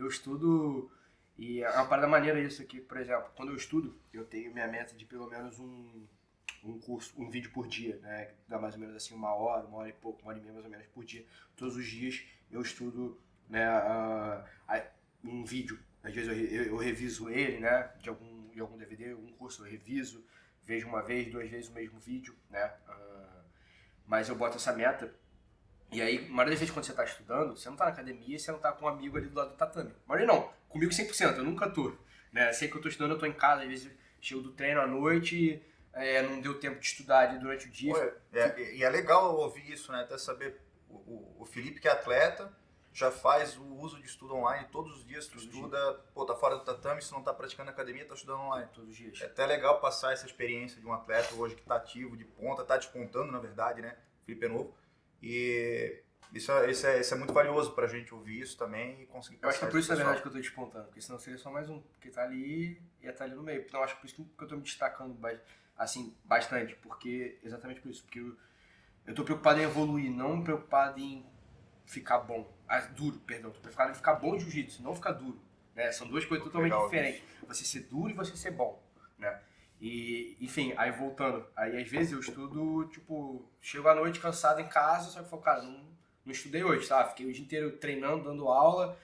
eu estudo e é uma parada maneira isso aqui, por exemplo, quando eu estudo, eu tenho minha meta de pelo menos um curso, um vídeo por dia, né? Que dá mais ou menos assim uma hora e pouco, uma hora e meia mais ou menos por dia. Todos os dias eu estudo, né, um vídeo. Às vezes eu reviso ele, né? De algum DVD, algum curso eu reviso, vejo uma vez, duas vezes o mesmo vídeo, né? Mas eu boto essa meta. E aí, a maioria das vezes quando você está estudando, você não está na academia, você não está com um amigo ali do lado do tatame. A maioria não, comigo 100%, eu nunca tô. Né? Sei que eu estou estudando, eu estou em casa, às vezes eu chego do treino à noite, não deu tempo de estudar ali durante o dia. E é legal ouvir isso, né? Até saber, o Felipe que é atleta, já faz o uso de estudo online todos os dias, tu estuda, pô, tá fora do tatame, se não tá praticando academia, tá estudando online. Todos os dias. É até legal passar essa experiência de um atleta hoje que tá ativo, de ponta, tá despontando na verdade, né? O Felipe é novo. E isso é muito valioso pra gente ouvir isso também e conseguir passar. Eu acho que é por isso, na verdade, que eu tô despontando, porque senão seria só mais um que tá ali e ia estar ali no meio. Então, eu acho que por isso que eu tô me destacando assim, bastante, porque exatamente por isso, porque eu tô preocupado em evoluir, não preocupado em ficar bom. Duro, perdão. Tô preocupado em ficar bom em jiu-jitsu, não ficar duro. Né? São duas coisas totalmente diferentes. Você ser duro e você ser bom, né? E, enfim, aí voltando, aí às vezes eu estudo, tipo, chego à noite cansado em casa, só que eu falo, cara, não estudei hoje, tá? Fiquei o dia inteiro treinando, dando aula,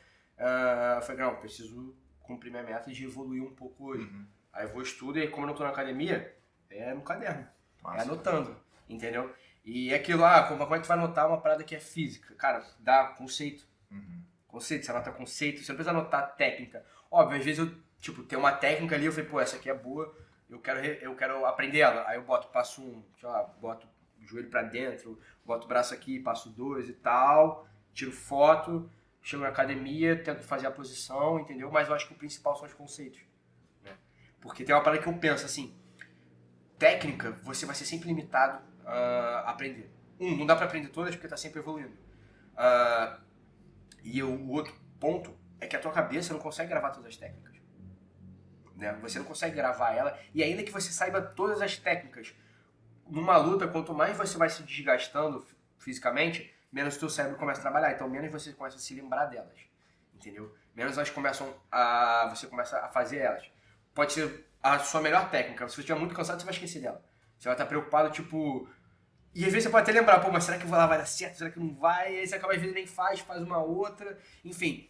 falei, não, preciso cumprir minha meta de evoluir um pouco hoje. Aí eu vou estudo e como eu não tô na academia, é no caderno, é anotando, entendeu? E aquilo lá, como é que tu vai anotar uma parada que é física? Cara, dá conceito. Conceito, você anota conceito, você não precisa anotar técnica. Óbvio, às vezes eu, tipo, tem uma técnica ali, eu falei, pô, essa aqui é boa, eu quero aprender ela. Aí eu passo sei lá, boto o joelho pra dentro, boto o braço aqui, passo dois e tal, tiro foto, chego na academia, tento fazer a posição, entendeu? Mas eu acho que o principal são os conceitos, né? Porque tem uma parada que eu penso assim, técnica, você vai ser sempre limitado a aprender. Não dá pra aprender todas porque tá sempre evoluindo. E o outro ponto é que a tua cabeça não consegue gravar todas as técnicas. Né? Você não consegue gravar ela, e ainda que você saiba todas as técnicas, numa luta, quanto mais você vai se desgastando fisicamente, menos o teu cérebro começa a trabalhar, então menos você começa a se lembrar delas, entendeu? Menos elas você começa a fazer elas. Pode ser a sua melhor técnica, se você estiver muito cansado, você vai esquecer dela. Você vai estar preocupado, tipo... E às vezes você pode até lembrar, pô, mas será que lá vai dar certo? Será que não vai? E aí você acaba às vezes nem faz uma outra. Enfim,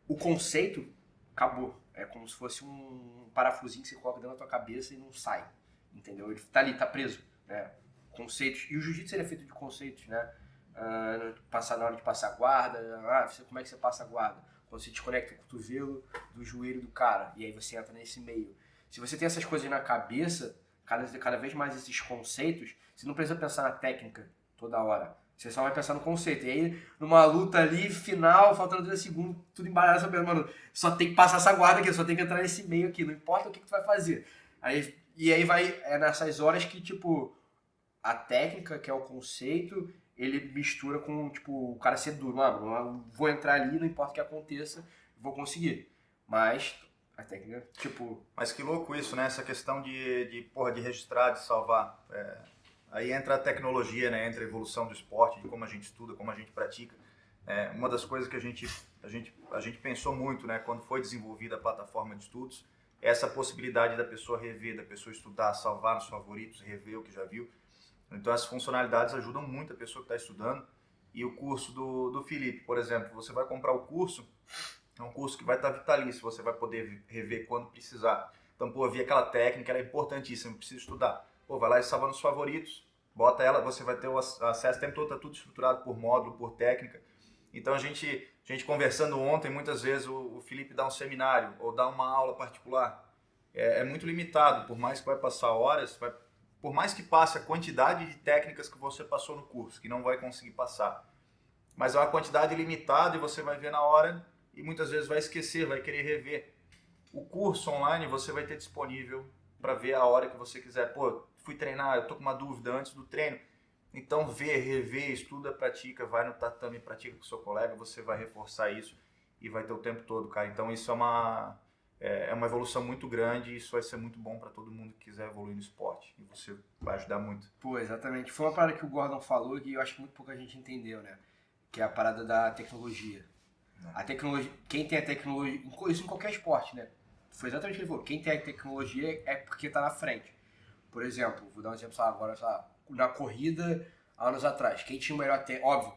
o conceito acabou. É como se fosse um parafusinho que você coloca dentro da tua cabeça e não sai. Entendeu? Ele tá ali, tá preso. Né? Conceitos. E o jiu-jitsu é feito de conceitos, né? Na hora de passar a guarda. Como é que você passa a guarda? Quando você desconecta o cotovelo do joelho do cara. E aí você entra nesse meio. Se você tem essas coisas na cabeça, cada vez mais esses conceitos, você não precisa pensar na técnica toda hora. Você só vai pensar no conceito. E aí, numa luta ali, final, faltando 30 segundos, tudo embaralhado, você pensa, mano, só tem que passar essa guarda aqui, só tem que entrar nesse meio aqui, não importa o que tu vai fazer. E aí nessas horas que, tipo, a técnica, que é o conceito, ele mistura com, tipo, o cara ser duro. Mano, vou entrar ali, não importa o que aconteça, vou conseguir. Mas a técnica, tipo... Mas que louco isso, né? Essa questão de registrar, de salvar. Aí entra a tecnologia, né? Entra a evolução do esporte, de como a gente estuda, como a gente pratica. Uma das coisas que a gente pensou muito, né? Quando foi desenvolvida a plataforma de estudos, é essa possibilidade da pessoa rever, da pessoa estudar, salvar nos favoritos, rever o que já viu. Então essas funcionalidades ajudam muito a pessoa que está estudando. E o curso do Felipe, por exemplo, você vai comprar o curso, é um curso que vai estar vitalício, você vai poder rever quando precisar. Então, pô, vi aquela técnica, ela é importantíssima, precisa estudar. Pô, vai lá e salva nos favoritos, bota ela, você vai ter o acesso o tempo todo, tá tudo estruturado por módulo, por técnica. Então, a gente conversando ontem, muitas vezes o Felipe dá um seminário ou dá uma aula particular. É muito limitado, por mais que vai passar horas, por mais que passe a quantidade de técnicas que você passou no curso, que não vai conseguir passar. Mas é uma quantidade limitada e você vai ver na hora e muitas vezes vai esquecer, vai querer rever. O curso online você vai ter disponível para ver a hora que você quiser. Pô, fui treinar, eu tô com uma dúvida antes do treino. Então vê, revê, estuda, pratica, vai no tatame, pratica com o seu colega, você vai reforçar isso e vai ter o tempo todo, cara. Então isso é uma evolução muito grande e isso vai ser muito bom para todo mundo que quiser evoluir no esporte. E você vai ajudar muito. Pô, exatamente. Foi uma parada que o Gordon falou que eu acho que muito pouca gente entendeu, né? Que é a parada da tecnologia. A tecnologia, quem tem a tecnologia, isso em qualquer esporte, né? Foi exatamente o que ele falou. Quem tem a tecnologia é porque tá na frente. Por exemplo, vou dar um exemplo agora, na corrida, anos atrás. Quem tinha o melhor tênis, óbvio,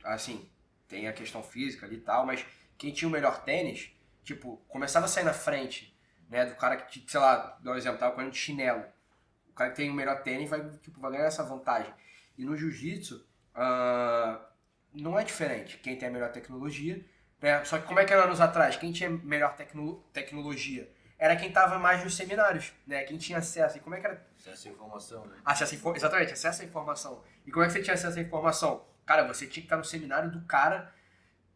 assim, tem a questão física ali e tal, mas quem tinha o melhor tênis, tipo, começava a sair na frente, né, do cara que, sei lá, dá um exemplo, tava correndo de chinelo. O cara que tem o melhor tênis vai ganhar essa vantagem. E no jiu-jitsu, não é diferente. Quem tem a melhor tecnologia, né? Só que como é que era anos atrás? Quem tinha melhor tecnologia? Era quem estava mais nos seminários, né? Quem tinha acesso. E como é que era? Acesso à informação, né? Exatamente, acesso à informação. E como é que você tinha acesso à informação? Cara, você tinha que estar no seminário do cara.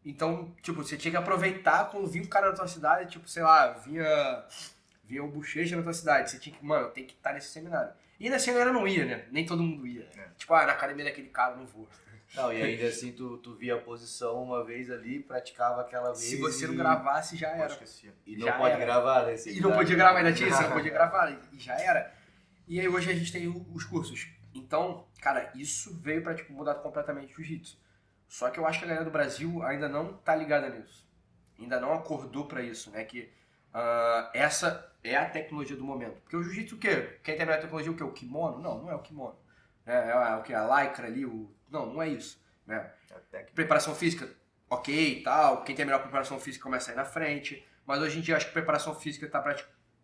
Então, tipo, você tinha que aproveitar quando vinha um cara na tua cidade, tipo, sei lá, vinha o Bochecha na tua cidade. Você tinha que, mano, tem que estar nesse seminário. E ainda assim a galera não ia, né? Nem todo mundo ia. Tipo, na academia daquele cara eu não vou. Não, e ainda assim tu via a posição uma vez ali, praticava aquela vez. Se você não gravasse, já era. E não pode gravar, né? E não podia gravar, ainda tinha isso, não podia gravar, e já era. E aí hoje a gente tem os cursos. Então, cara, isso veio pra tipo, mudar completamente o jiu-jitsu. Só que eu acho que a galera do Brasil ainda não tá ligada nisso. Ainda não acordou pra isso, né? Que essa é a tecnologia do momento. Porque o jiu-jitsu o quê? Quem tem a melhor tecnologia o quê? O kimono? Não, não é o kimono. É o que? A lycra ali? Não, não é isso. Né? Preparação física, ok e tal. Quem tem a melhor preparação física começa a ir na frente. Mas hoje em dia eu acho que preparação física tá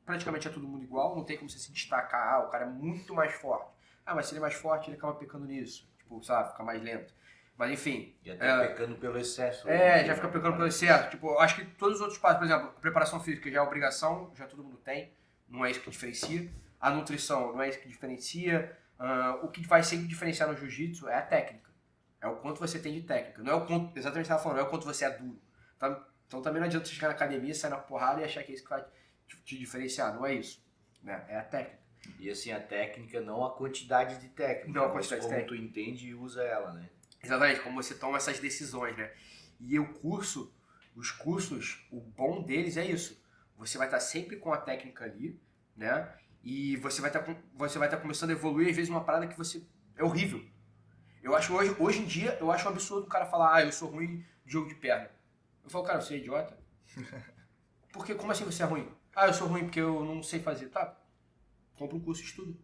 praticamente é todo mundo igual. Não tem como você se destacar. O cara é muito mais forte. Mas se ele é mais forte, ele acaba pecando nisso. Tipo, sabe, fica mais lento. Mas enfim. E até pecando pelo excesso. Já fica pecando pelo excesso. Tipo, eu acho que todos os outros passos, por exemplo, a preparação física já é obrigação, já todo mundo tem. Não é isso que diferencia. A nutrição não é isso que diferencia. O que vai sempre diferenciar no jiu-jitsu é a técnica. É o quanto você tem de técnica. Não é o quanto, exatamente o que você estava falando, não é o quanto você é duro. Então também não adianta você chegar na academia, sair na porrada e achar que é isso que vai te diferenciar. Não é isso. Né? É a técnica. E assim, a técnica, não a quantidade de técnica. Não a quantidade de técnica. Como tu entende e usa ela, né? Exatamente, como você toma essas decisões, né? E os cursos, o bom deles é isso. Você vai estar sempre com a técnica ali, né? E você vai estar começando a evoluir, às vezes, uma parada que você... É horrível. Eu acho hoje em dia, eu acho um absurdo o cara falar, eu sou ruim de jogo de perna. Eu falo, cara, você é idiota? Porque, como assim você é ruim? Eu sou ruim porque eu não sei fazer. Tá, compra um curso e estuda.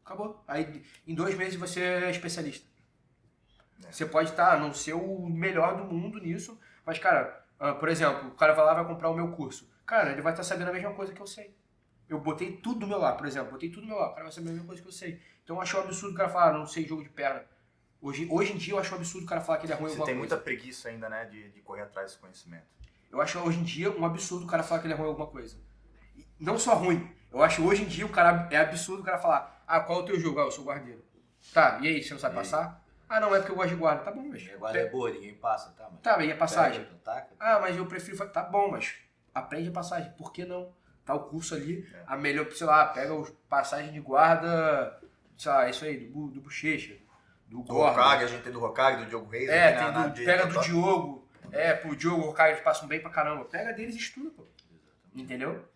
Acabou. Aí, em 2 meses, você é especialista. Você pode não ser o melhor do mundo nisso, mas, cara, por exemplo, o cara vai lá e vai comprar o meu curso. Cara, ele vai estar sabendo a mesma coisa que eu sei. Eu botei tudo do meu lado, por exemplo, o cara vai saber a mesma coisa que eu sei. Então eu acho um absurdo o cara falar, não sei jogo de perna. Hoje em dia eu acho um absurdo o cara falar que ele é ruim em alguma coisa. Você tem muita preguiça ainda, né, de correr atrás desse conhecimento. Eu acho hoje em dia um absurdo o cara falar que ele é ruim em alguma coisa. E não só ruim, eu acho hoje em dia é absurdo o cara falar, qual é o teu jogo? Eu sou guardeiro. Tá, e aí, você não sabe passar? Não é porque eu gosto de guarda. Tá bom, mas... A guarda é boa, ninguém passa, tá? Mas tá, mas e a passagem? Pega, mas eu prefiro... Tá bom, mas aprende a passagem. Por que não? Tá o curso ali, a melhor, sei lá, pega os passagens de guarda, sei lá, isso aí, do Bochecha, do Hokage, a gente tem do Hokage, do Diogo Reis. Pega do Diogo, pro Diogo, o Hokage eles passam bem pra caramba. Pega deles e estuda, pô. Entendeu?